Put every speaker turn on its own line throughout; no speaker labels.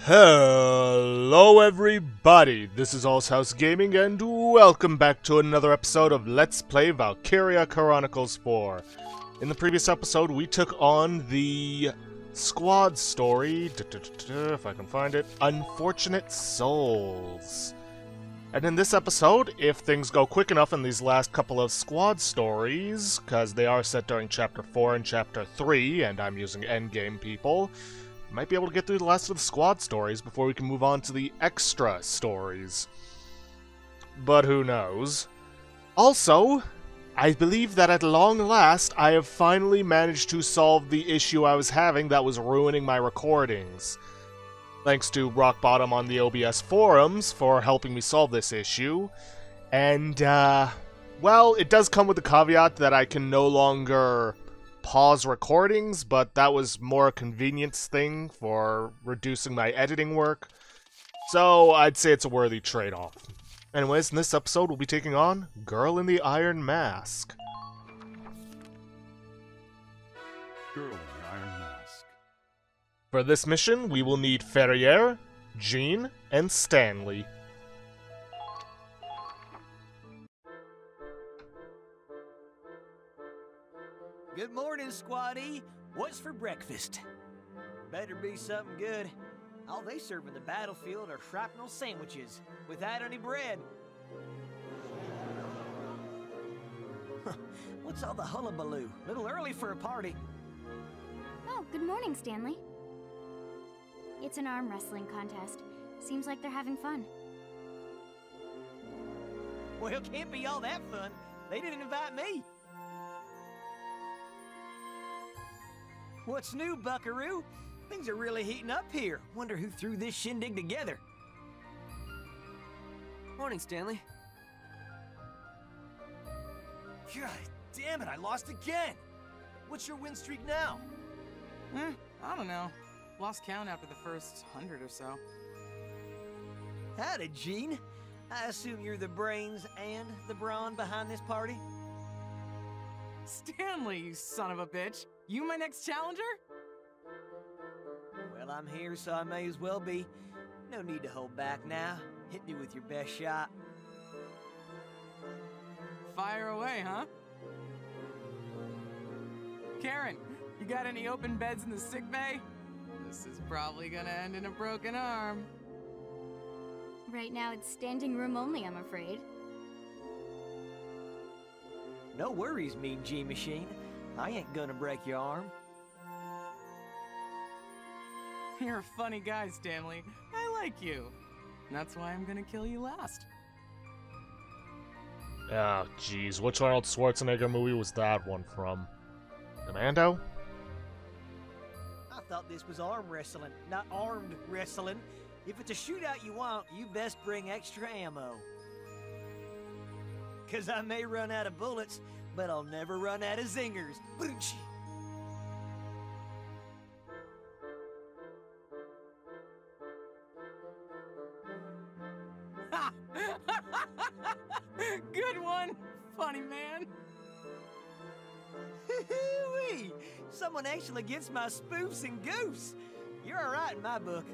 Hello everybody, this is All's House Gaming and welcome back to another episode of Let's Play Valkyria Chronicles 4. In the previous episode we took on the squad story, if I can find it, Unfortunate Souls. And in this episode, if things go quick enough in these last couple of squad stories, because they are set during Chapter 4 and Chapter 3, and I'm using endgame people, might be able to get through the last of the squad stories before we can move on to the extra stories. But who knows? Also, I believe that at long last, I have finally managed to solve the issue I was having that was ruining my recordings. Thanks to Rock Bottom on the OBS forums for helping me solve this issue. And, well, it does come with the caveat that I can no longer pause recordings, but that was more a convenience thing for reducing my editing work. So, I'd say it's a worthy trade-off. Anyways, in this episode, we'll be taking on Girl in the Iron Mask.
Girl in the Iron Mask.
For this mission, we will need Ferrier, Jean, and Stanley.
Good morning, squaddie. What's for breakfast? Better be something good. All they serve in the battlefield are shrapnel sandwiches without any bread. What's all the hullabaloo? Little early for a party.
Oh, good morning, Stanley. It's an arm wrestling contest. Seems like they're having fun.
Well, can't be all that fun. They didn't invite me. What's new, buckaroo? Things are really heating up here. Wonder who threw this shindig together.
Morning, Stanley.
God damn it, I lost again! What's your win streak now?
I don't know. Lost count after the first 100 or so.
Howdy, Jean. I assume you're the brains and the brawn behind this party?
Stanley, you son of a bitch! You my next challenger?
Well, I'm here, so I may as well be. No need to hold back now. Hit me with your best shot.
Fire away, huh? Karen, you got any open beds in the sick bay? This is probably gonna end in a broken arm.
Right now it's standing room only, I'm afraid.
No worries, Mean G-Machine. I ain't gonna break your arm.
You're a funny guy, Stanley. I like you. That's why I'm gonna kill you last.
Oh, jeez, which Arnold Schwarzenegger movie was that one from? Commando?
I thought this was arm wrestling, not armed wrestling. If it's a shootout you want, you best bring extra ammo. 'Cause I may run out of bullets, but I'll never run out of zingers. Boonchie.
Good one, funny man.
Hoo-wee! Someone actually gets my spoofs and goofs. You're alright in my book.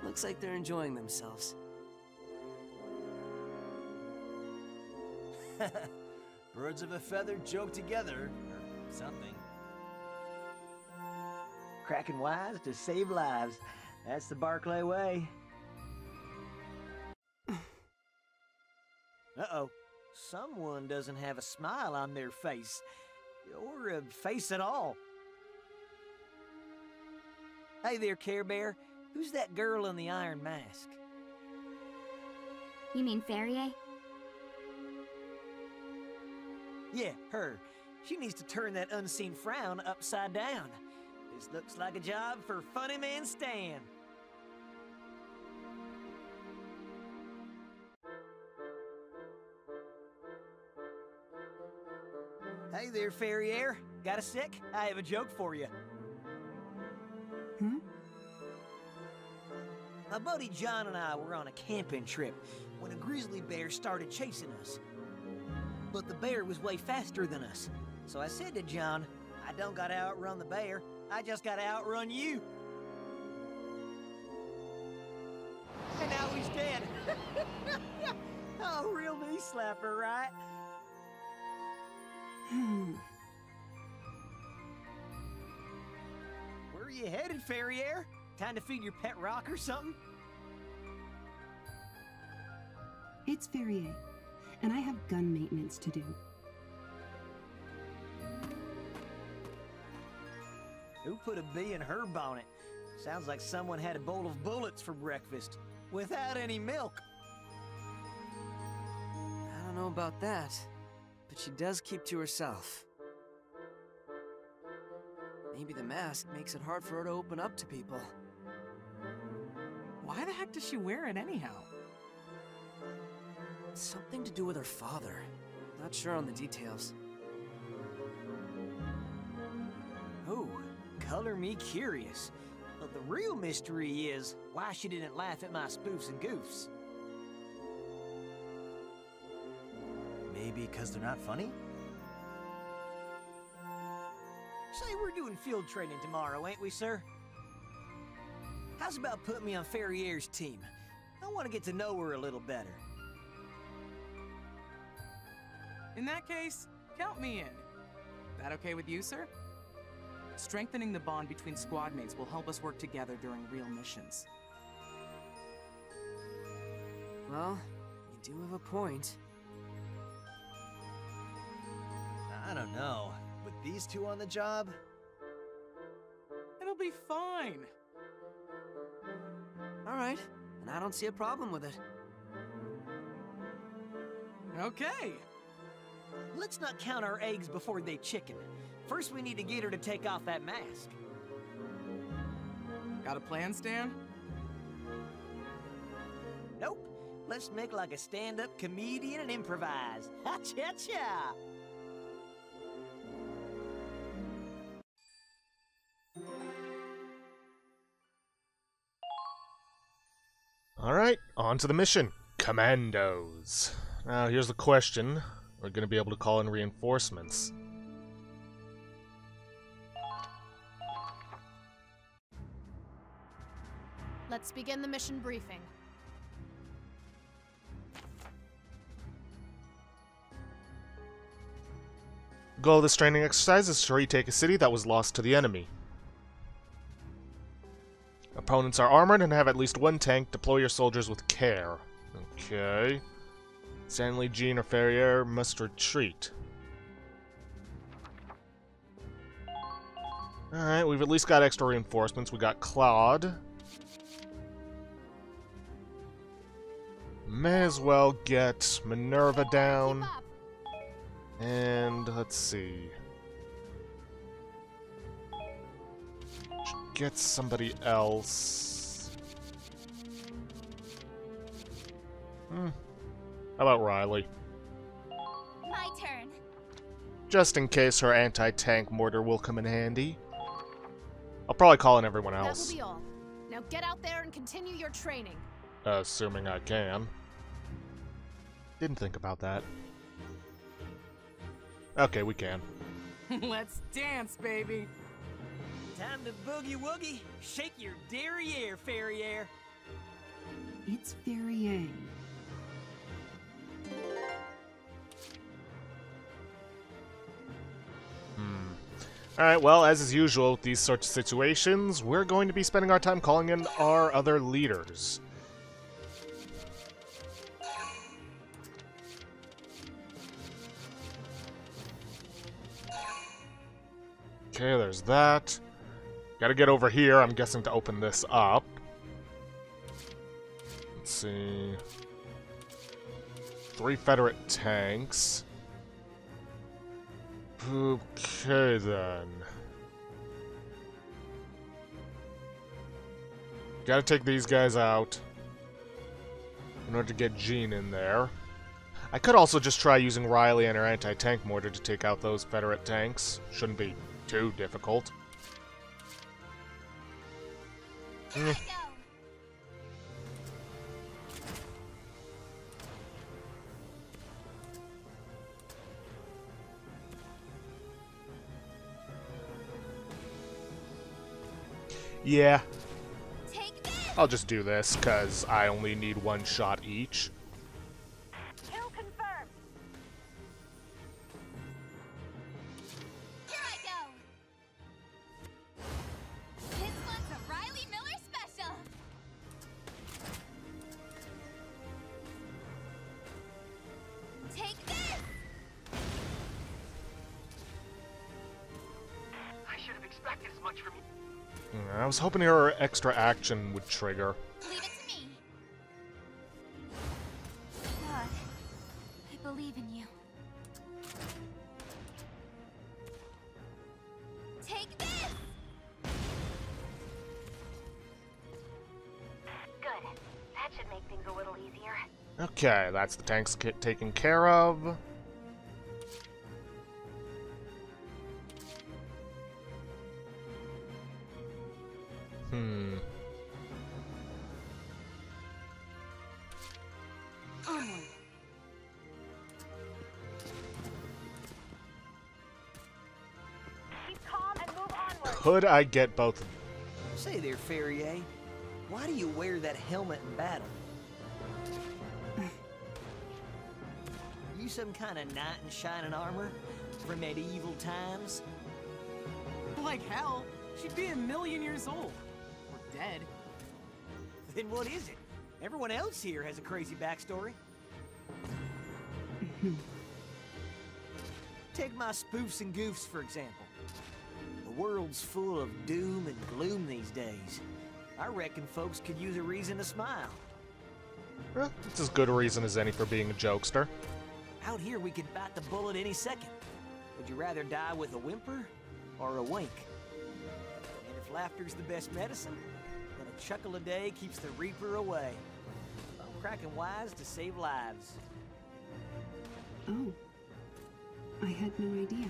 Looks like they're enjoying themselves.
Birds of a feather joke together, or something.
Cracking wise to save lives. That's the Barclay way. Uh-oh. Someone doesn't have a smile on their face. Or a face at all. Hey there, Care Bear. Who's that girl in the iron mask?
You mean Ferrier?
Yeah, her. She needs to turn that unseen frown upside down. This looks like a job for Funny Man Stan. Hey there, Ferrier. Got a sec? I have a joke for you. My buddy John and I were on a camping trip when a grizzly bear started chasing us. But the bear was way faster than us. So I said to John, I don't gotta outrun the bear. I just gotta outrun you. And now he's dead. Oh, real knee slapper, right? Where are you headed, Ferrier? Time to feed your pet rock or something?
It's Ferrier, and I have gun maintenance to do.
Who put a bee in her bonnet? Sounds like someone had a bowl of bullets for breakfast, without any milk.
I don't know about that, but she does keep to herself. Maybe the mask makes it hard for her to open up to people.
Why the heck does she wear it anyhow?
Something to do with her father. Not sure on the details.
Oh, color me curious. But the real mystery is why she didn't laugh at my spoofs and goofs. Maybe because they're not funny? Say, we're doing field training tomorrow, ain't we, sir? How's about putting me on Ferrier's team? I want to get to know her a little better.
In that case, count me in. That okay with you, sir? Strengthening the bond between squad mates will help us work together during real missions.
Well, you do have a point.
I don't know. With these two on the job?
It'll be fine.
Alright, and I don't see a problem with it.
Okay.
Let's not count our eggs before they chicken. First, we need to get her to take off that mask.
Got a plan, Stan?
Nope. Let's make like a stand-up comedian and improvise. Ha-cha-cha!
Alright, on to the mission. Commandos. Now, here's the question. We're going to be able to call in reinforcements.
Let's begin the mission briefing.
The goal of this training exercise is to retake a city that was lost to the enemy. Opponents are armored and have at least one tank. Deploy your soldiers with care. Okay. Stanley, Jean, or Ferrier must retreat. Alright, we've at least got extra reinforcements. We got Claude. May as well get Minerva down. And let's see. Should get somebody else. How about Riley?
My turn.
Just in case her anti-tank mortar will come in handy. I'll probably call in everyone
That
else.
will be all. Now get out there and continue your training.
Assuming I can. Didn't think about that. Okay, we can.
Let's dance, baby.
Time to boogie-woogie. Shake your derriere, Ferrier.
It's Ferrier.
Alright, well, as is usual with these sorts of situations, we're going to be spending our time calling in our other leaders. Okay, there's that. Gotta get over here, I'm guessing, to open this up. Let's see. 3 Federate tanks. Okay, then. Gotta take these guys out in order to get Jean in there. I could also just try using Riley and her anti-tank mortar to take out those Federate tanks. Shouldn't be too difficult. Yeah,
Take this!
I'll just do this, because I only need one shot each.
Kill confirmed! Here I go! This one's a Riley Miller special! Take this!
I should have expected as much from you.
I was hoping your extra action would trigger.
Leave it to me. God, I believe in you. Take this!
Good. That should make things a little easier.
Okay, that's the tanks taken care of.
Onward.
Keep calm and move onward.
Could I get both of them?
Say there, Ferrier. Why do you wear that helmet in battle? You some kind of knight in shining armor from medieval times?
Like hell. She'd be 1,000,000 years old. Or dead.
Then what is it? Everyone else here has a crazy backstory. Take my spoofs and goofs, for example. The world's full of doom and gloom these days. I reckon folks could use a reason to smile.
Well, it's as good a reason as any for being a jokester.
Out here, we could bite the bullet any second. Would you rather die with a whimper or a wink? And if laughter's the best medicine, then a chuckle a day keeps the reaper away. I'm cracking wise to save lives.
Oh. I had no idea.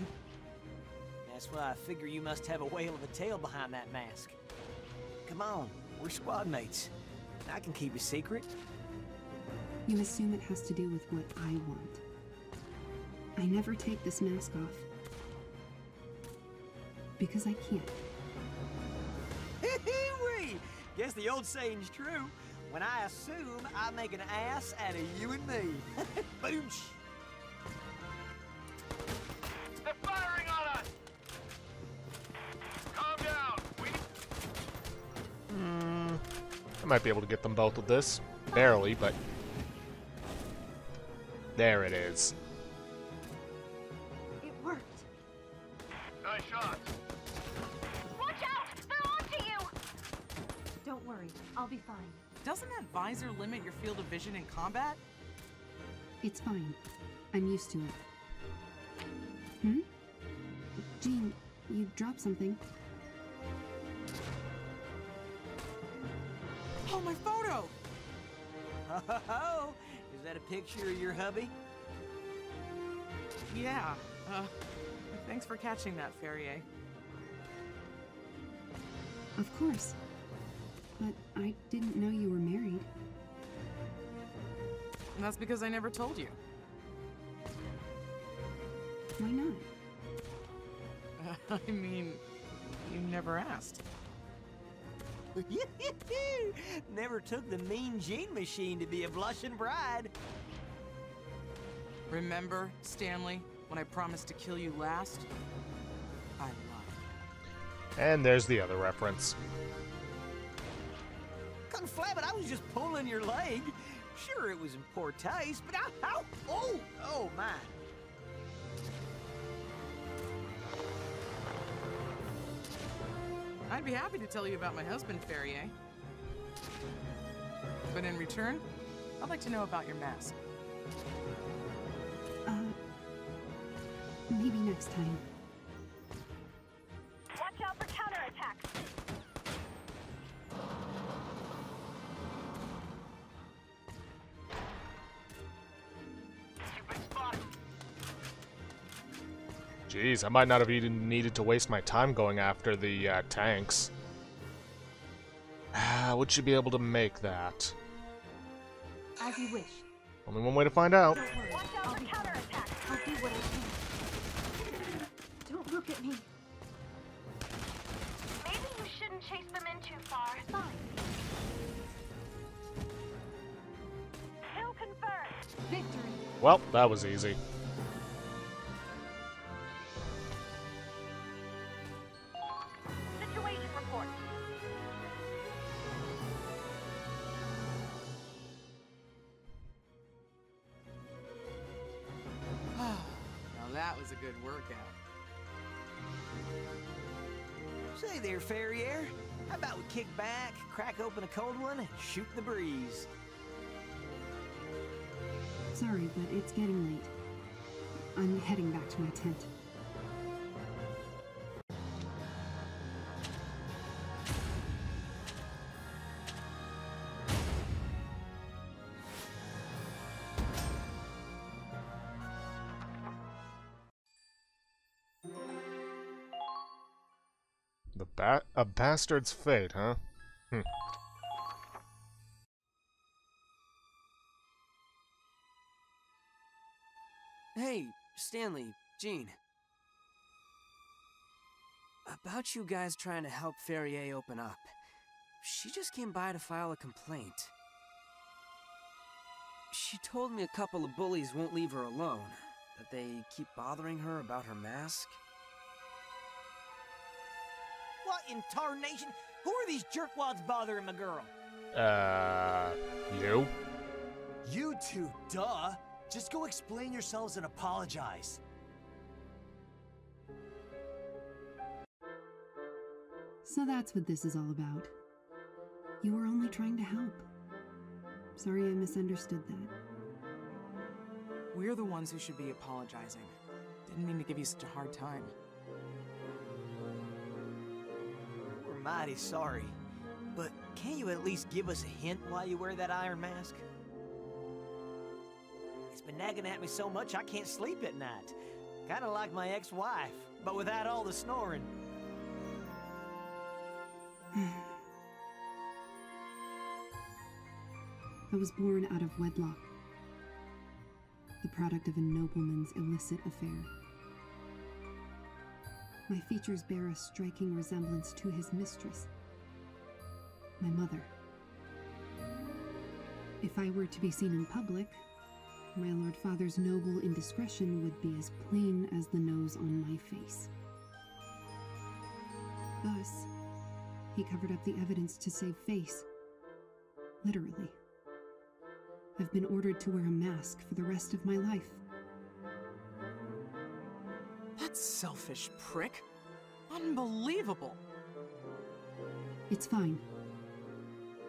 That's why I figure you must have a whale of a tail behind that mask. Come on, we're squad mates. I can keep a secret.
You assume it has to do with what I want. I never take this mask off. Because I can't.
Hee-hee-wee! Guess the old saying's true. When I assume, I make an ass out of you and me. Booch!
They're firing on us! Calm down.
I might be able to get them both with this. Barely, but... There it is.
It worked.
Nice shot.
Watch out! They're onto you!
Don't worry, I'll be fine.
Doesn't that visor limit your field of vision in combat?
It's fine. I'm used to it. Hmm? Jean, you dropped something.
Oh, my photo!
Oh, is that a picture of your hubby?
Yeah, thanks for catching that, Ferrier.
Of course. But I didn't know you were married.
And that's because I never told you.
Why not?
I mean, you never asked.
Never took the mean gene machine to be a blushing bride.
Remember, Stanley, when I promised to kill you last? I lied.
And there's the other reference.
Conflab it, I was just pulling your leg. Sure, it was in poor taste, but oh my.
I'd be happy to tell you about my husband, Ferrier. But in return, I'd like to know about your mask.
Maybe next time.
Watch out for counterattacks.
Jeez, I might not have even needed to waste my time going after the tanks. Would you be able to make that?
As you wish.
Only one way to find out.
Don't worry,
Watch out
I'll
for
be fine.
counterattacks.
I'll do what I can. Don't look at me.
Maybe you shouldn't chase them
Well, that was easy.
Situation report.
Now that was a good workout.
Say there, Ferrier. How about we kick back, crack open a cold one, and shoot the breeze?
Sorry, but it's getting late. I'm heading back to my tent.
A bastard's fate, huh?
Hey, Stanley, Jean. About you guys trying to help Ferrier open up. She just came by to file a complaint. She told me a couple of bullies won't leave her alone, that they keep bothering her about her mask.
What in tarnation? Who are these jerkwads bothering my girl?
You?
You two, duh. Just go explain yourselves and apologize.
So that's what this is all about. You were only trying to help. Sorry I misunderstood that.
We're the ones who should be apologizing. Didn't mean to give you such a hard time.
We're mighty sorry. But can't you at least give us a hint why you wear that iron mask? It's been nagging at me so much I can't sleep at night. Kinda like my ex-wife, but without all the snoring.
I was born out of wedlock, the product of a nobleman's illicit affair. My features bear a striking resemblance to his mistress, my mother. If I were to be seen in public, my Lord Father's noble indiscretion would be as plain as the nose on my face. Thus, he covered up the evidence to save face. Literally. I've been ordered to wear a mask for the rest of my life.
That selfish prick. Unbelievable.
It's fine.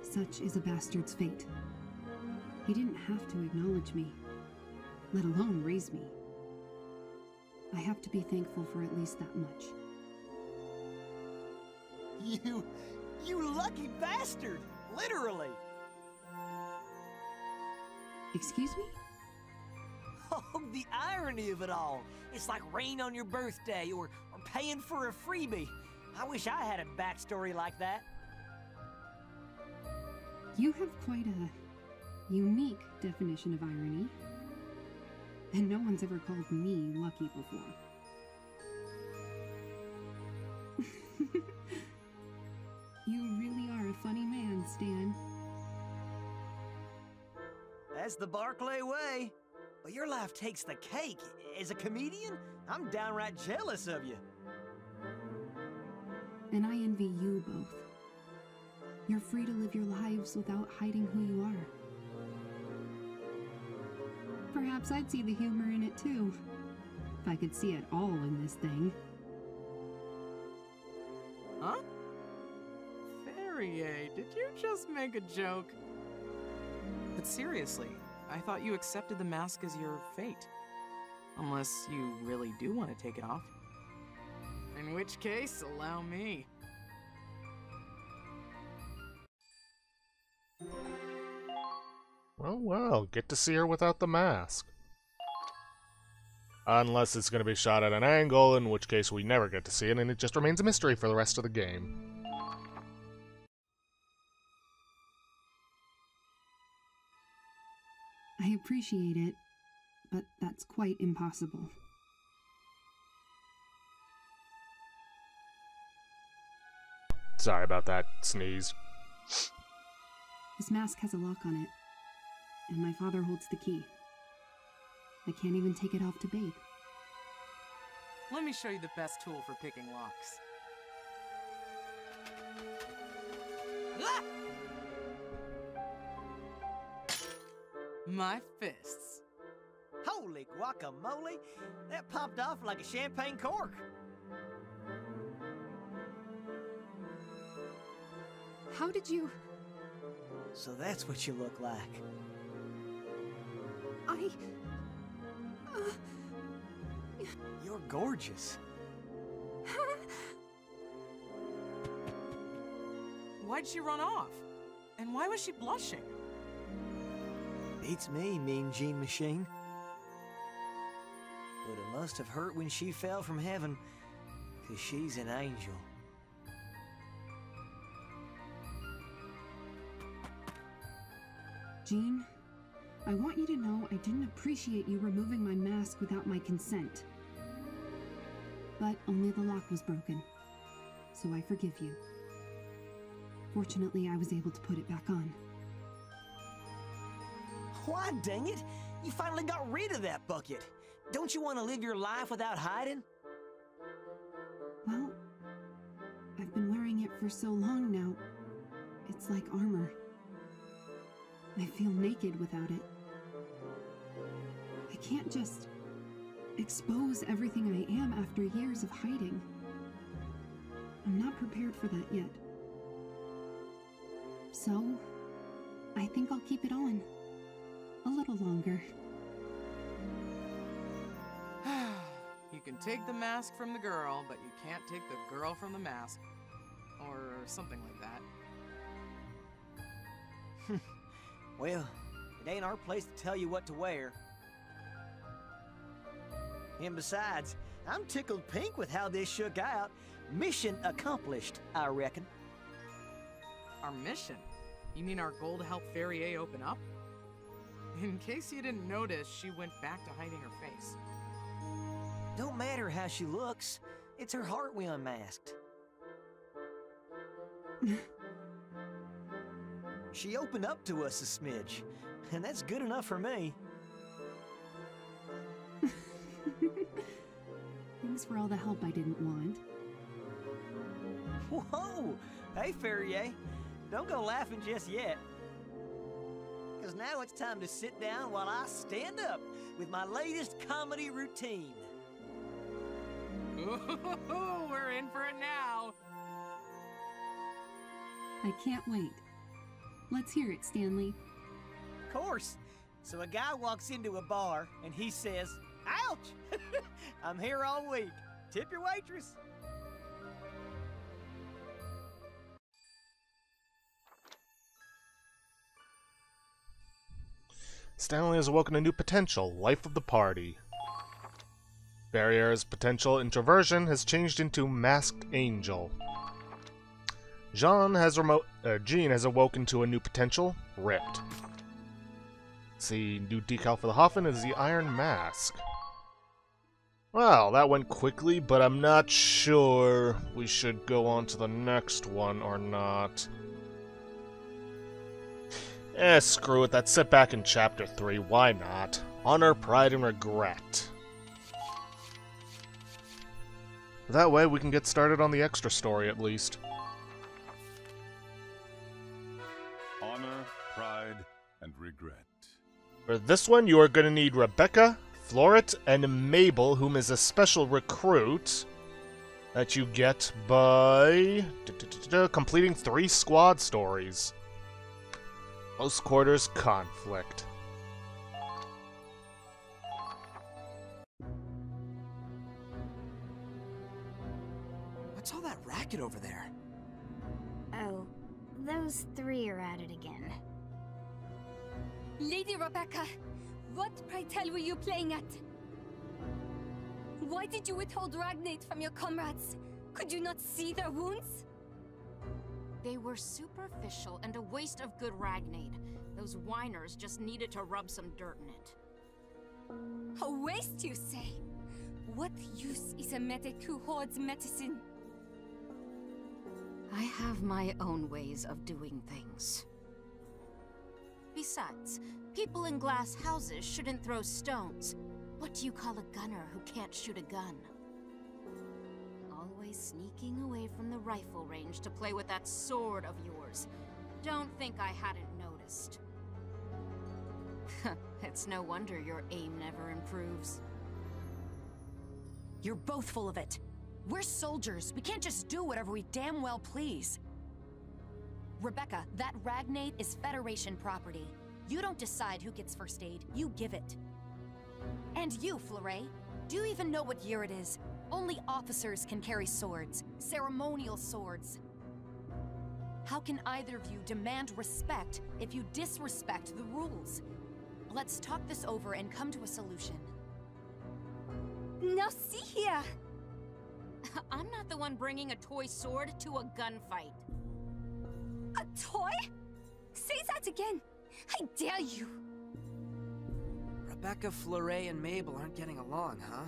Such is a bastard's fate. He didn't have to acknowledge me, let alone raise me. I have to be thankful for at least that much.
You lucky bastard! Literally!
Excuse me?
Oh, the irony of it all. It's like rain on your birthday or paying for a freebie. I wish I had a backstory like that.
You have quite a unique definition of irony. And no one's ever called me lucky before. You really are a funny man, Stan.
That's the Barclay way. But your life takes the cake. As a comedian, I'm downright jealous of you.
And I envy you both. You're free to live your lives without hiding who you are. Perhaps I'd see the humor in it too, if I could see it all in this thing.
Huh? Ferrier, did you just make a joke? But seriously, I thought you accepted the mask as your fate. Unless you really do want to take it off. In which case, allow me.
Well, get to see her without the mask. Unless it's going to be shot at an angle, in which case we never get to see it, and it just remains a mystery for the rest of the game.
I appreciate it, but that's quite impossible.
Sorry about that sneeze.
This mask has a lock on it, and my father holds the key. I can't even take it off to bathe.
Let me show you the best tool for picking locks. Ah! My fists.
Holy guacamole! That popped off like a champagne cork.
How did you...
So that's what you look like. You're gorgeous.
Why'd she run off? And why was she blushing?
Beats me, Mean Gene Machine. But it must have hurt when she fell from heaven, 'cause she's an angel.
Jean, I want you to know I didn't appreciate you removing my mask without my consent. But only the lock was broken, so I forgive you. Fortunately, I was able to put it back on.
Why, dang it! You finally got rid of that bucket! Don't you want to live your life without hiding?
Well, I've been wearing it for so long now. It's like armor. I feel naked without it. I can't just expose everything I am after years of hiding. I'm not prepared for that yet. So, I think I'll keep it on. A little longer.
You can take the mask from the girl, but you can't take the girl from the mask. Or something like that.
Well, it ain't our place to tell you what to wear. And besides, I'm tickled pink with how this shook out. Mission accomplished, I reckon.
Our mission? You mean our goal to help Ferrier open up? In case you didn't notice, she went back to hiding her face.
Don't matter how she looks. It's her heart we unmasked. She opened up to us a smidge, and that's good enough for me.
Thanks for all the help I didn't want.
Whoa! Hey, Ferrier. Don't go laughing just yet. Because now it's time to sit down while I stand up with my latest comedy routine.
Ooh, we're in for it now.
I can't wait. Let's hear it, Stanley.
Of course. So a guy walks into a bar and he says, "Ouch! I'm here all week. Tip your waitress."
Stanley has awoken a new potential, life of the party. Barrier's potential introversion has changed into masked angel. Jean has awoken to a new potential, ripped. The new decal for the Hoffman is the Iron Mask. Well, that went quickly, but I'm not sure we should go on to the next one or not. Screw it, that's set back in Chapter 3, why not? Honor, Pride, and Regret. That way we can get started on the extra story at least.
Honor, Pride, and Regret.
For this one, you are going to need Rebecca, Floret, and Mabel, whom is a special recruit that you get by completing 3 squad stories. Close Quarters Conflict.
What's all that racket over there?
Oh, those 3 are at it again.
Lady Rebecca, what, pray tell, were you playing at? Why did you withhold Ragnate from your comrades? Could you not see their wounds?
They were superficial and a waste of good Ragnade. Those whiners just needed to rub some dirt in it.
A waste, you say? What use is a medic who hoards medicine?
I have my own ways of doing things. Besides, people in glass houses shouldn't throw stones. What do you call a gunner who can't shoot a gun? Always sneaking away from the rifle range to play with that sword of yours. Don't think I hadn't noticed. It's no wonder your aim never improves.
You're both full of it. We're soldiers. We can't just do whatever we damn well please. Rebecca, that Ragnade is Federation property. You don't decide who gets first aid, you give it. And you, Fleuret, do you even know what year it is? Only officers can carry swords, ceremonial swords. How can either of you demand respect if you disrespect the rules? Let's talk this over and come to a solution.
Now see here!
I'm not the one bringing a toy sword to a gunfight.
A toy? Say that again! I dare you!
Rebecca, Fleuret, and Mabel aren't getting along, huh?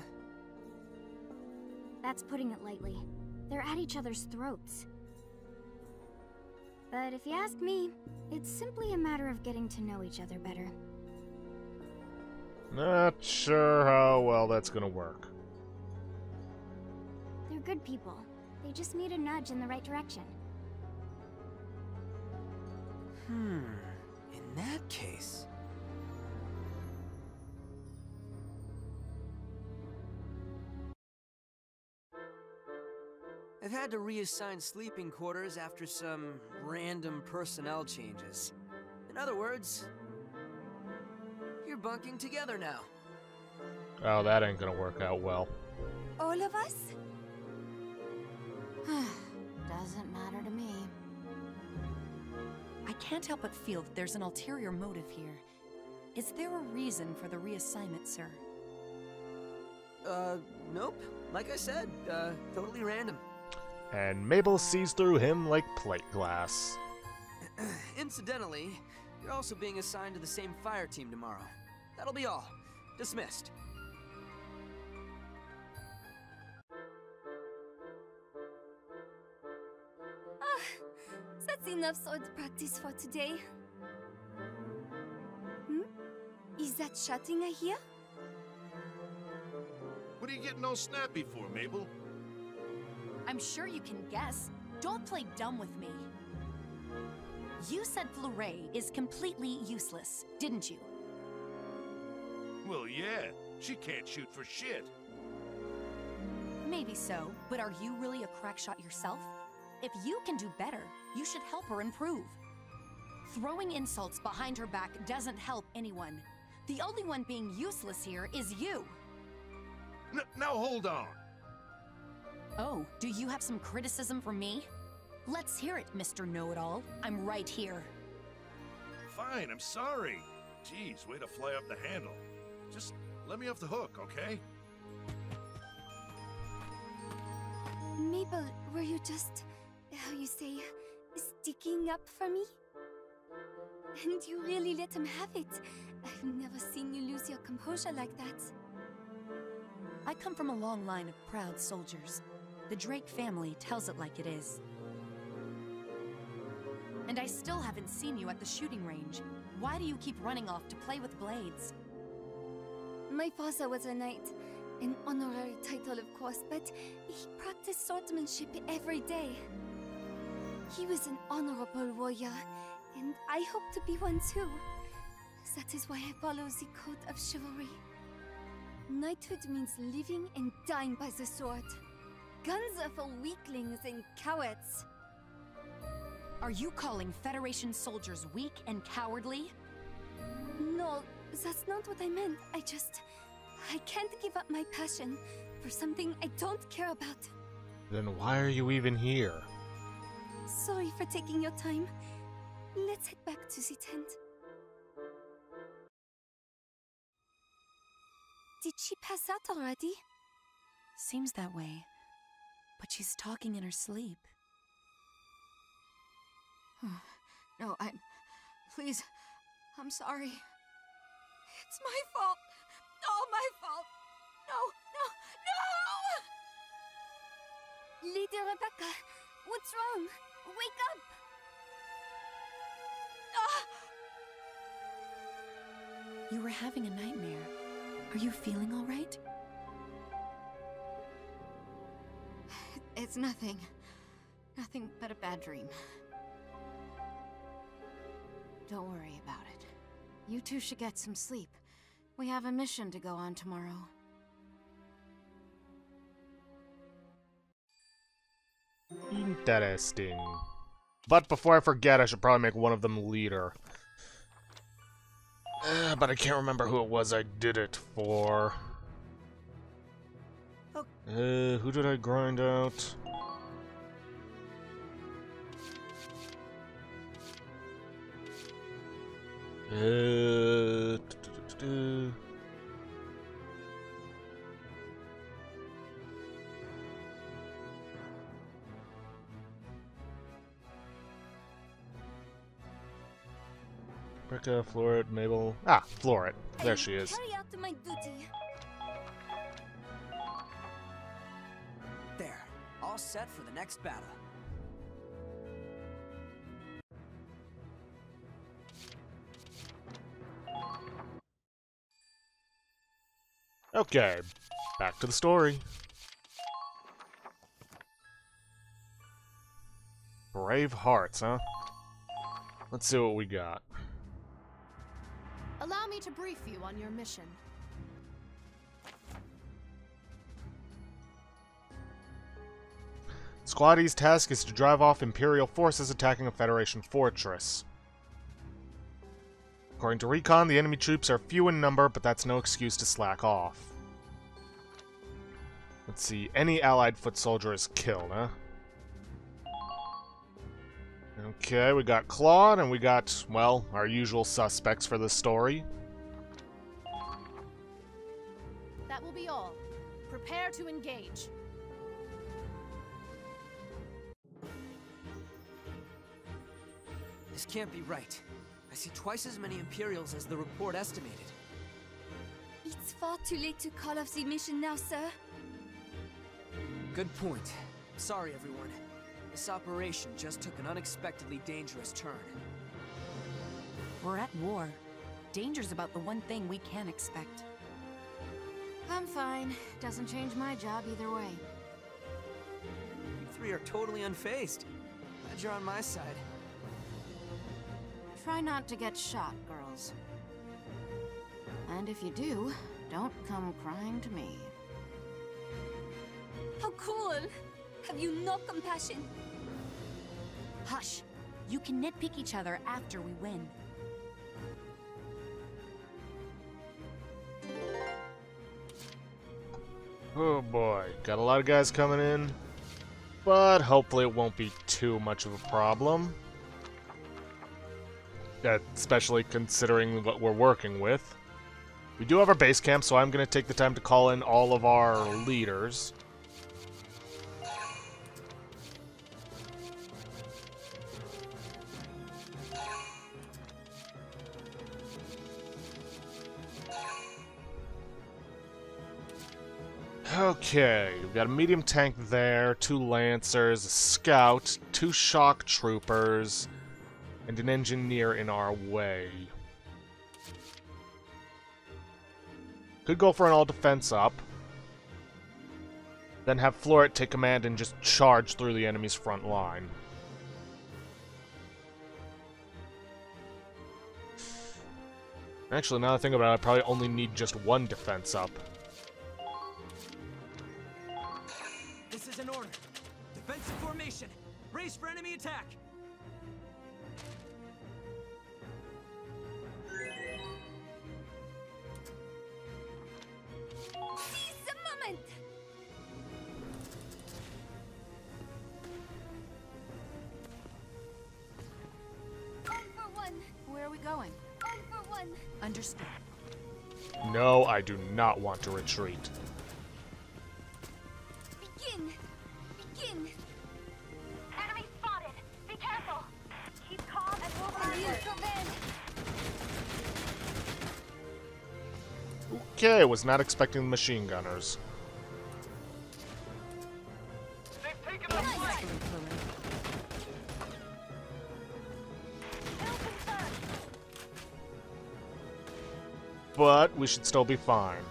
That's putting it lightly. They're at each other's throats. But if you ask me, it's simply a matter of getting to know each other better.
Not sure how well that's gonna work.
They're good people. They just need a nudge in the right direction.
In that case... I've had to reassign sleeping quarters after some random personnel changes. In other words, you're bunking together now.
Oh, that ain't gonna work out well.
All of us?
Doesn't matter to me.
I can't help but feel that there's an ulterior motive here. Is there a reason for the reassignment, sir?
Nope. Like I said, totally random.
And Mabel sees through him like plate glass.
Incidentally, you're also being assigned to the same fire team tomorrow. That'll be all. Dismissed.
That's enough sword practice for today. Is that shouting I hear?
What are you getting all snappy for, Mabel?
I'm sure you can guess. Don't play dumb with me. You said Fleuret is completely useless, didn't you?
Well, yeah. She can't shoot for shit.
Maybe so, but are you really a crack shot yourself? If you can do better, you should help her improve. Throwing insults behind her back doesn't help anyone. The only one being useless here is you.
Now hold on.
Oh, do you have some criticism for me? Let's hear it, Mr. Know-It-All. I'm right here.
Fine, I'm sorry. Jeez, way to fly off the handle. Just let me off the hook, okay?
Mabel, were you just, how you say, sticking up for me? And you really let him have it. I've never seen you lose your composure like that.
I come from a long line of proud soldiers. The Drake family tells it like it is. And I still haven't seen you at the shooting range. Why do you keep running off to play with blades?
My father was a knight. An honorary title, of course, but he practiced swordsmanship every day. He was an honorable warrior, and I hope to be one too. That is why I follow the code of chivalry. Knighthood means living and dying by the sword. Guns are for weaklings and cowards.
Are you calling Federation soldiers weak and cowardly?
No, that's not what I meant. I can't give up my passion for something I don't care about.
Then why are you even here?
Sorry for taking your time. Let's head back to the tent. Did she pass out already?
Seems that way. But she's talking in her sleep.
No, please, I'm sorry. It's my fault. All my fault. No, no, no!
Lady Rebecca, what's wrong? Wake up!
You were having a nightmare. Are you feeling all right?
It's nothing. Nothing but a bad dream. Don't worry about it. You two should get some sleep. We have a mission to go on tomorrow.
Interesting. But before I forget, I should probably make one of them leader. But I can't remember who it was I did it for. Who did I grind out? Rebecca, Floret, Mabel. Ah, Floret. There she is.
Carry out my duty.
There. All set for the next battle.
Okay, back to the story. Brave hearts, huh? Let's see what we got.
Allow me to brief you on your mission.
Squad E's task is to drive off Imperial forces attacking a Federation fortress. According to recon, the enemy troops are few in number, but that's no excuse to slack off. Let's see, any allied foot soldier is killed, huh? Okay, we got Claude, and we got, well, our usual suspects for this story.
That will be all. Prepare to engage.
This can't be right. I see twice as many Imperials as the report estimated.
It's far too late to call off the mission now, sir.
Good point. Sorry, everyone. This operation just took an unexpectedly dangerous turn.
We're at war. Danger's about the one thing we can expect.
I'm fine. Doesn't change my job either way.
You three are totally unfazed. Glad you're on my side.
Try not to get shot, girls. And if you do, don't come crying to me.
How cruel! Have you no compassion?
Hush! You can nitpick each other after we win.
Oh boy, got a lot of guys coming in, but hopefully it won't be too much of a problem. Especially considering what we're working with. We do have our base camp, so I'm going to take the time to call in all of our leaders. Okay, we've got a medium tank there, 2 lancers, a scout, 2 shock troopers, and an engineer in our way. Could go for an all-defense up. Then have Floret take command and just charge through the enemy's front line. Actually, now that I think about it, I probably only need just 1 defense up.
This is an order. Defensive formation. Brace for enemy attack.
Seize the moment! On for one!
Where are we going?
On for one!
Understood.
No, I do not want to retreat.
Begin! Begin!
Enemy spotted! Be careful! Keep calm and move onward!
Okay, was not expecting the machine gunners.
They've taken the flank! No concern!
but we should still be fine.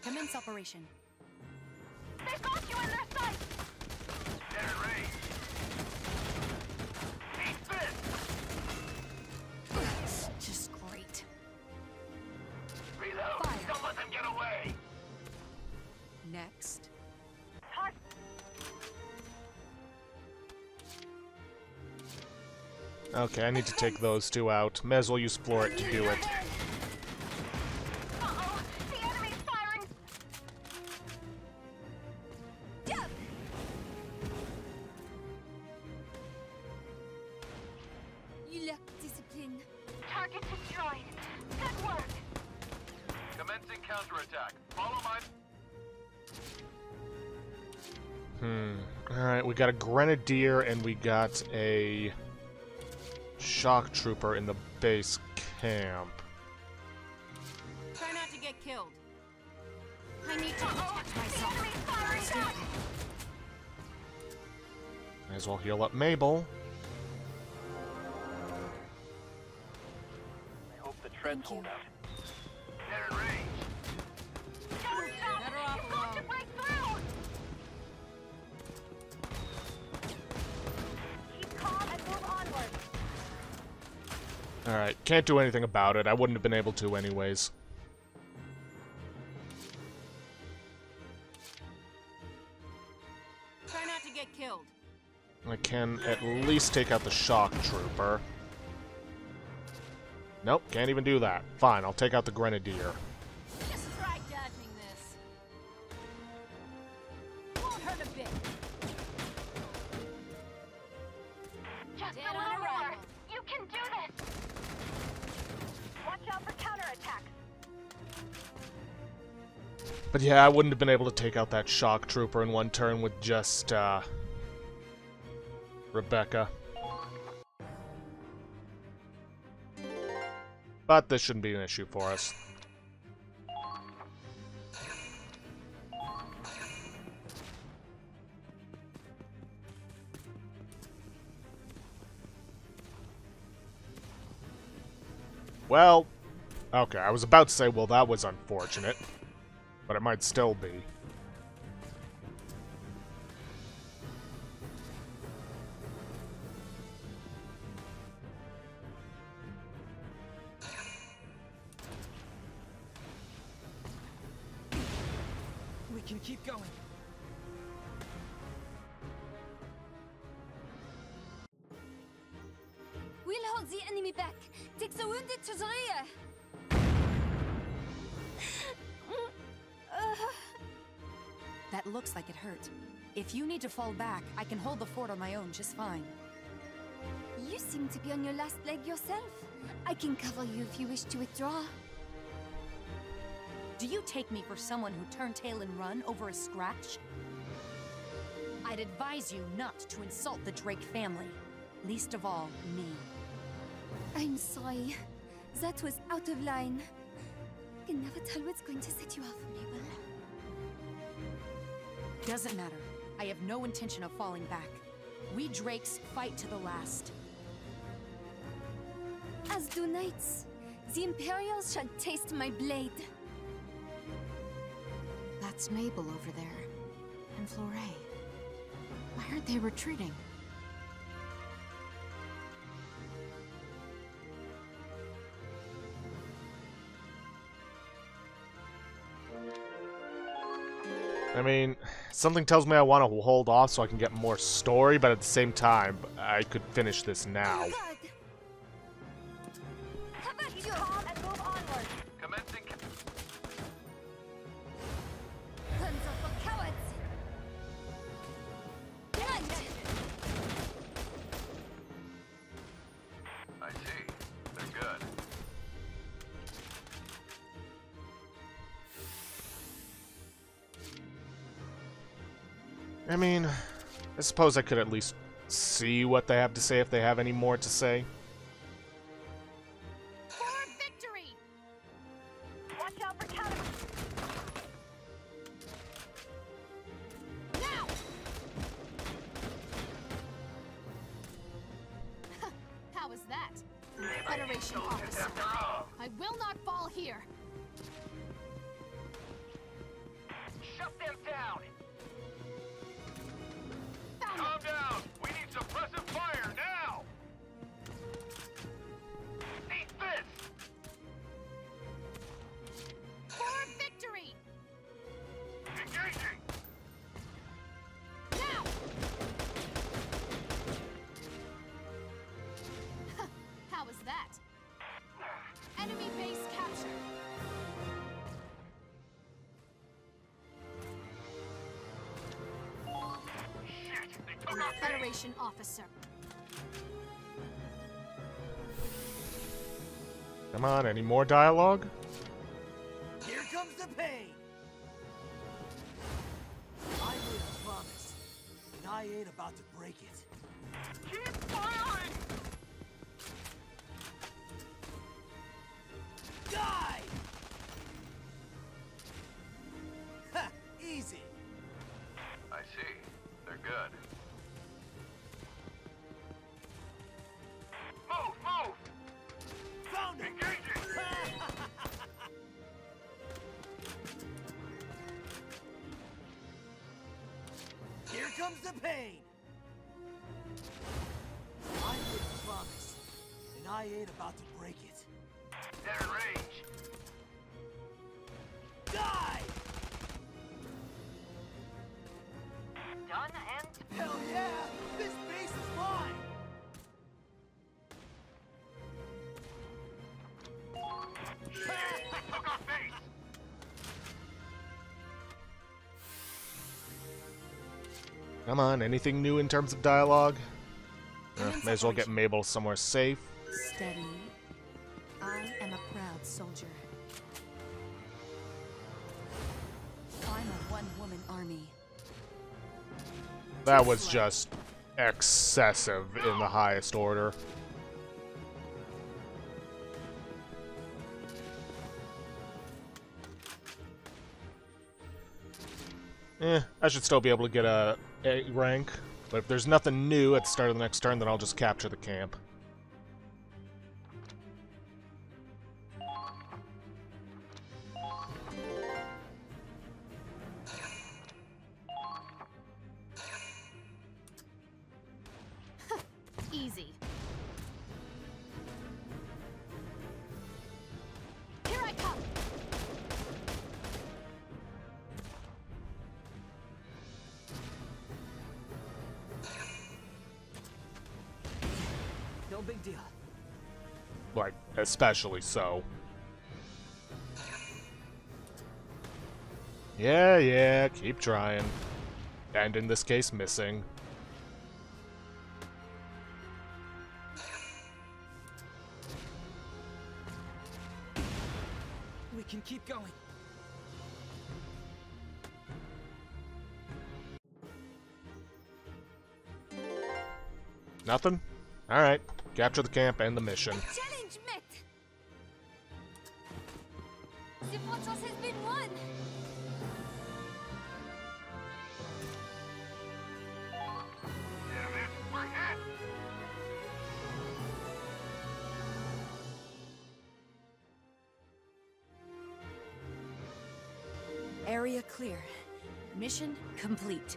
Commence operation.
They've got you in their sights!
Get in range! Eat this!
That's just great.
Reload!
Fire.
Don't let them get away!
Next.
Okay, I need to take those two out. May as well use Floret to do it.
Uh-oh! The enemy's firing!
You lack discipline.
Target destroyed. Good work!
Commencing counterattack. Follow my...
Alright, we got a Grenadier and we got a Shock Trooper in the base camp.
Try not to get killed. I need to protect myself.
Might as well heal up Mabel.
I hope the treads hold out. Get in range!
Don't stop!
Better off
You've got to
alone.
break through! Keep calm and move onward.
Alright, can't do anything about it. I wouldn't have been able to anyways.
Try not to get killed.
I can at least take out the Shock Trooper. Nope, can't even do that. Fine, I'll take out the Grenadier.
Just try dodging this. Won't hurt a bit.
Just
Dead
a
on
little more!
arrival.
You can do this! Watch out for counterattacks!
But yeah, I wouldn't have been able to take out that Shock Trooper in one turn with just, Rebecca. But this shouldn't be an issue for us. Well, okay, I was about to say, well, that was unfortunate. But it might still be.
We can keep going.
We'll hold the enemy back. Take the wounded to the rear.
That looks like it hurt. If you need to fall back, I can hold the fort on my own just fine.
You seem to be on your last leg yourself. I can cover you if you wish to withdraw.
Do you take me for someone who turned tail and run over a scratch? I'd advise you not to insult the Drake family. Least of all, me.
I'm sorry. That was out of line. I can never tell what's going to set you off, Mabel.
Doesn't matter. I have no intention of falling back. We Drakes fight to the last.
As do knights. The Imperials shall taste my blade.
That's Mabel over there. And Florey. Why aren't they retreating?
I mean, something tells me I want to hold off so I can get more story, but at the same time, I could finish this now.
How about
Keep calm and move onward.
Commencing...
Guns are for cowards. Knight!
I see. They're good.
I mean, I suppose I could at least see what they have to say if they have any more to say.
For victory!
Watch out for counter...
Now! How was that?
I
Federation officer. I will not fall here.
Shut them down!
Found
Calm down! We need suppressive fire now! Eat this!
For victory!
Engaging!
Now! How was that? Enemy base captured.
Shit! They took our base!
Federation officer.
Come on, any more dialogue?
Here comes the pain! I made a promise, and I ain't about to break it.
Keep firing!
Die! Ha! Easy!
I see. They're good.
Move! Move!
Found it!
Engaging!
Here comes the pain! I made a promise, and I ain't about to break it.
They're in range!
Die!
Done and...
Hell yeah! This base is mine!
They took our base!
Come on, anything new in terms of dialogue? May as well get Mabel somewhere safe.
Steady. I am a proud soldier. I'm a one-woman army.
That was just excessive in the highest order. I should still be able to get a rank, but if there's nothing new at the start of the next turn, then I'll just capture the camp.
Easy. Here I come.
No big deal.
Like, especially so. Yeah, keep trying. And in this case, missing.
We can keep going.
Nothing? Alright. Capture the camp and the mission.
Challenge met! The fortress has been won!
Damn it! We're hit!
Area clear. Mission complete.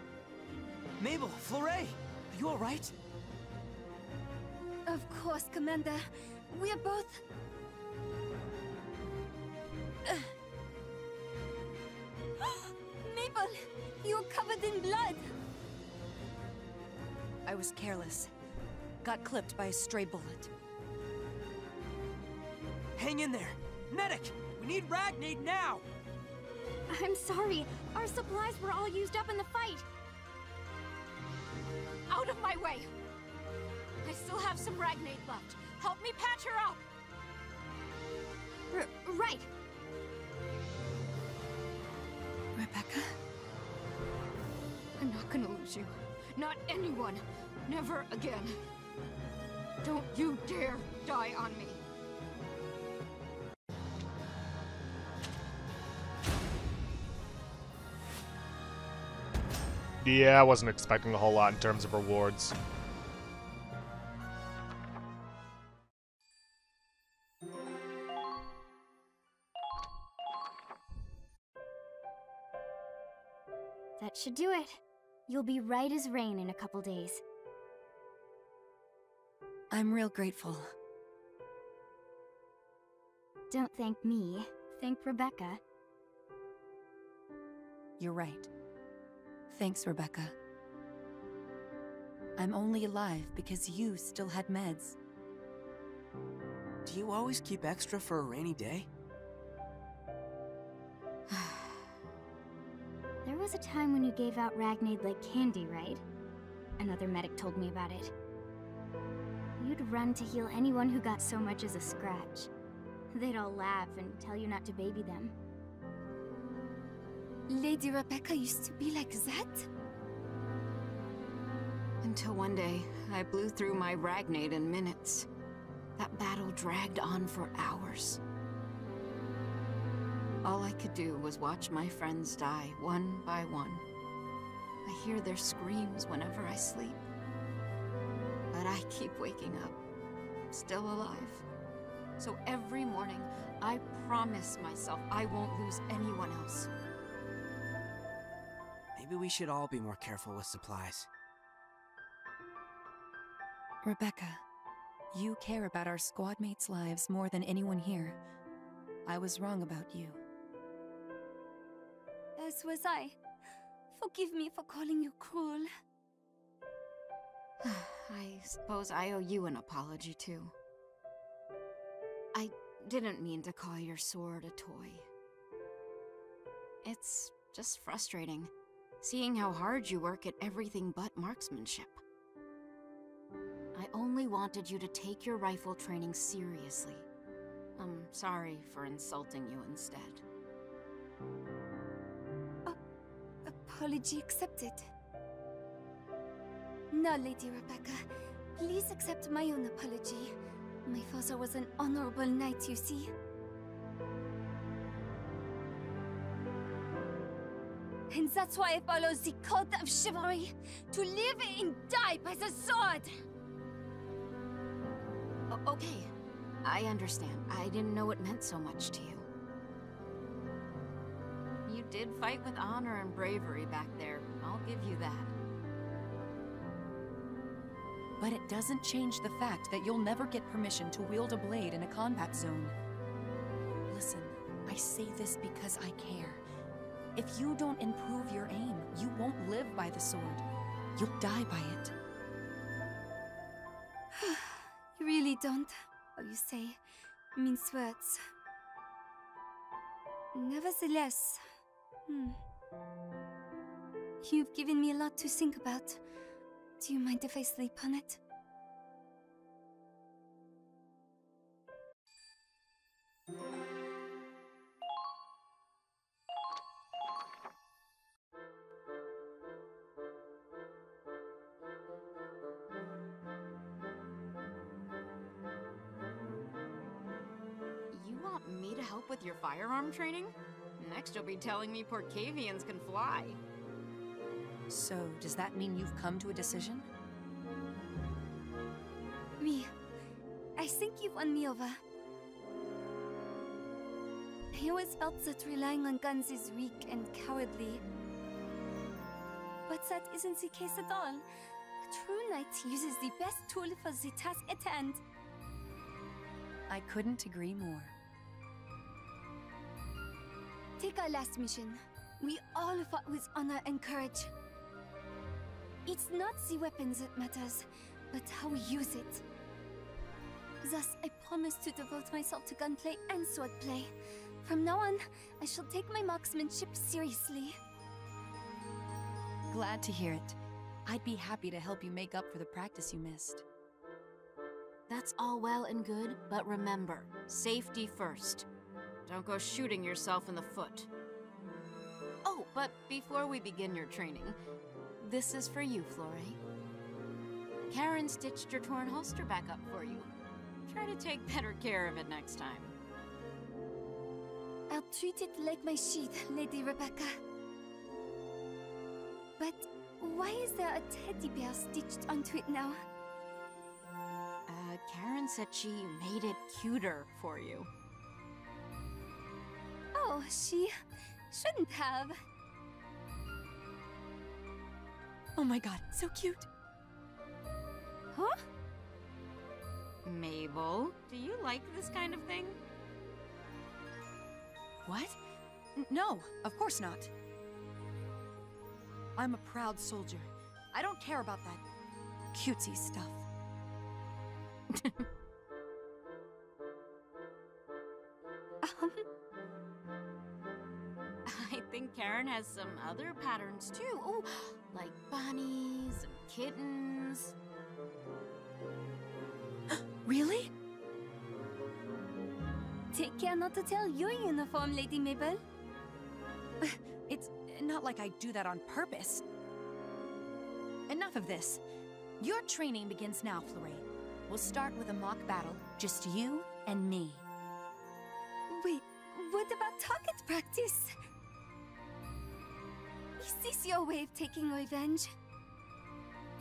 Mabel, Fleuret, are you all right?
Of course, Commander. We're both... Mabel, you're covered in blood.
I was careless. Got clipped by a stray bullet.
Hang in there. Medic, we need Ragnade now.
I'm sorry. Our supplies were all used up in the fight.
Out of my way! I still have some Ragnade left. Help me patch her up!
Right.
Rebecca?
I'm not gonna lose you. Not anyone. Never again. Don't you dare die on me.
Yeah, I wasn't expecting a whole lot in terms of rewards.
should do it. You'll be right as rain in a couple days.
I'm real grateful.
Don't thank me. Thank Rebecca.
You're right. Thanks, Rebecca. I'm only alive because you still had meds.
Do you always keep extra for a rainy day?
There was a time when you gave out Ragnade like candy, right? Another medic told me about it. You'd run to heal anyone who got so much as a scratch. They'd all laugh and tell you not to baby them.
Lady Rebecca used to be like that?
Until one day, I blew through my Ragnade in minutes. That battle dragged on for hours. All I could do was watch my friends die one by one. I hear their screams whenever I sleep. But I keep waking up, still alive. So every morning, I promise myself I won't lose anyone else.
Maybe we should all be more careful with supplies.
Rebecca, you care about our squad mates' lives more than anyone here. I was wrong about you.
As was I. Forgive me for calling you cruel.
I suppose I owe you an apology, too. I didn't mean to call your sword a toy. It's just frustrating, seeing how hard you work at everything but marksmanship. I only wanted you to take your rifle training seriously. I'm sorry for insulting you instead.
Apology accepted. No, Lady Rebecca. Please accept my own apology. My father was an honorable knight, you see. And that's why I follow the code of chivalry. To live and die by the sword!
Okay, I understand. I didn't know it meant so much to you. You did fight with honor and bravery back there. I'll give you that.
But it doesn't change the fact that you'll never get permission to wield a blade in a combat zone. Listen, I say this because I care. If you don't improve your aim, you won't live by the sword. You'll die by it.
You really don't, how you say, mince words. Nevertheless, you've given me a lot to think about. Do you mind if I sleep on it?
You want me to help with your firearm training? Next you'll be telling me Porcavians can fly.
So, does that mean you've come to a decision?
Me. I think you've won me over. I always felt that relying on guns is weak and cowardly. But that isn't the case at all. A true knight uses the best tool for the task at hand.
I couldn't agree more.
Take our last mission. We all fought with honor and courage. It's not the weapons that matters, but how we use it. Thus, I promise to devote myself to gunplay and swordplay. From now on, I shall take my marksmanship seriously.
Glad to hear it. I'd be happy to help you make up for the practice you missed.
That's all well and good, but remember, safety first. Don't go shooting yourself in the foot. Oh, but before we begin your training, this is for you, Flore. Karen stitched your torn holster back up for you. Try to take better care of it next time.
I'll treat it like my sheath, Lady Rebecca. But why is there a teddy bear stitched onto it now?
Karen said she made it cuter for you.
Oh, she shouldn't have.
Oh my god, so cute.
Huh?
Mabel, do you like this kind of thing?
What? No, of course not. I'm a proud soldier. I don't care about that cutesy stuff.
I think Karen has some other patterns too. Oh, like bunnies and kittens.
Really?
Take care not to tear your uniform, Lady Mabel.
It's not like I do that on purpose. Enough of this. Your training begins now, Fleury. We'll start with a mock battle, just you and me.
Wait, what about target practice? Is this your way of taking revenge?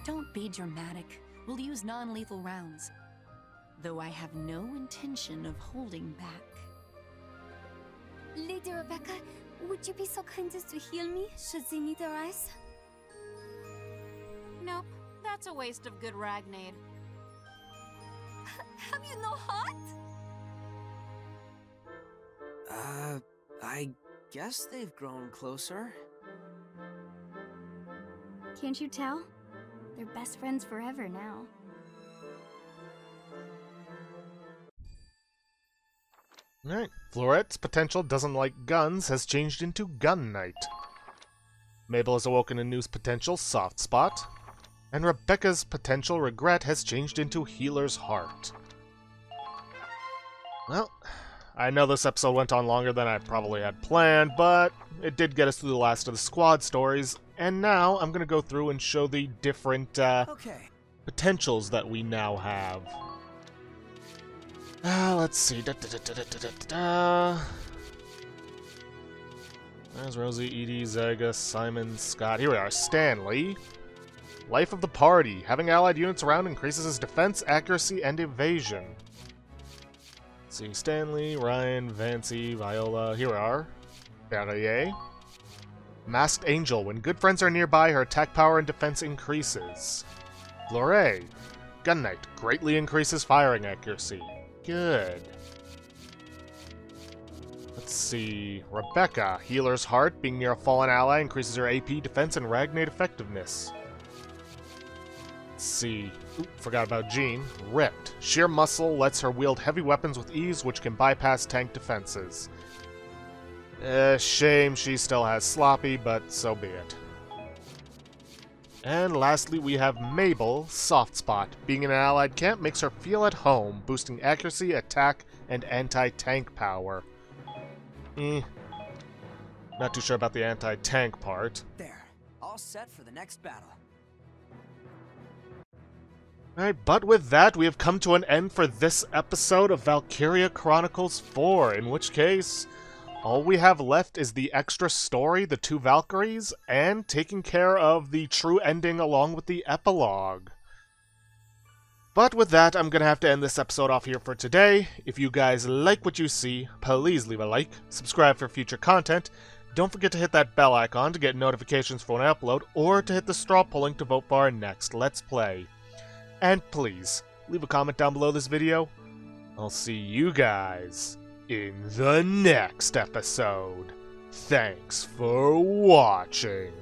Don't be dramatic. We'll use non-lethal rounds. Though I have no intention of holding back.
Lady Rebecca, would you be so kind as to heal me, should they need arise?
Nope, that's a waste of good Ragnade.
Have you no heart?
I guess they've grown closer.
Can't you tell? They're best friends forever now.
Alright, Florette's potential doesn't like guns has changed into Gun Knight. Mabel has awoken a new potential, Soft Spot. And Rebecca's potential, Regret, has changed into Healer's Heart. Well, I know this episode went on longer than I probably had planned, but it did get us through the last of the squad stories, and now I'm going to go through and show the different potentials that we now have. Let's see. There's Rosie, Edie, Zaga, Simon, Scott. Here we are. Stanley. Life of the party. Having allied units around increases his defense, accuracy, and evasion. Let's see. Stanley, Ryan, Vancy, Viola. Here we are. Barrier. Masked Angel. When good friends are nearby, her attack power and defense increases. Fleury. Gun Knight. Greatly increases firing accuracy. Good. Let's see. Rebecca. Healer's Heart. Being near a fallen ally increases her AP, defense, and Ragnade effectiveness. Let's see. Oop, forgot about Jean. Ripped. Sheer muscle lets her wield heavy weapons with ease, which can bypass tank defenses. Shame she still has Sloppy, but so be it. And lastly, we have Mabel, Soft Spot. Being in an allied camp makes her feel at home, boosting accuracy, attack, and anti-tank power. Not too sure about the anti-tank part.
There. All set for the next battle.
Alright, but with that, we have come to an end for this episode of Valkyria Chronicles 4, in which case, all we have left is the extra story, the 2 Valkyries, and taking care of the true ending along with the epilogue. But with that, I'm going to have to end this episode off here for today. If you guys like what you see, please leave a like, subscribe for future content, don't forget to hit that bell icon to get notifications for when I upload, or to hit the straw polling to vote for our next Let's Play. And please, leave a comment down below this video. I'll see you guys in the next episode. Thanks for watching.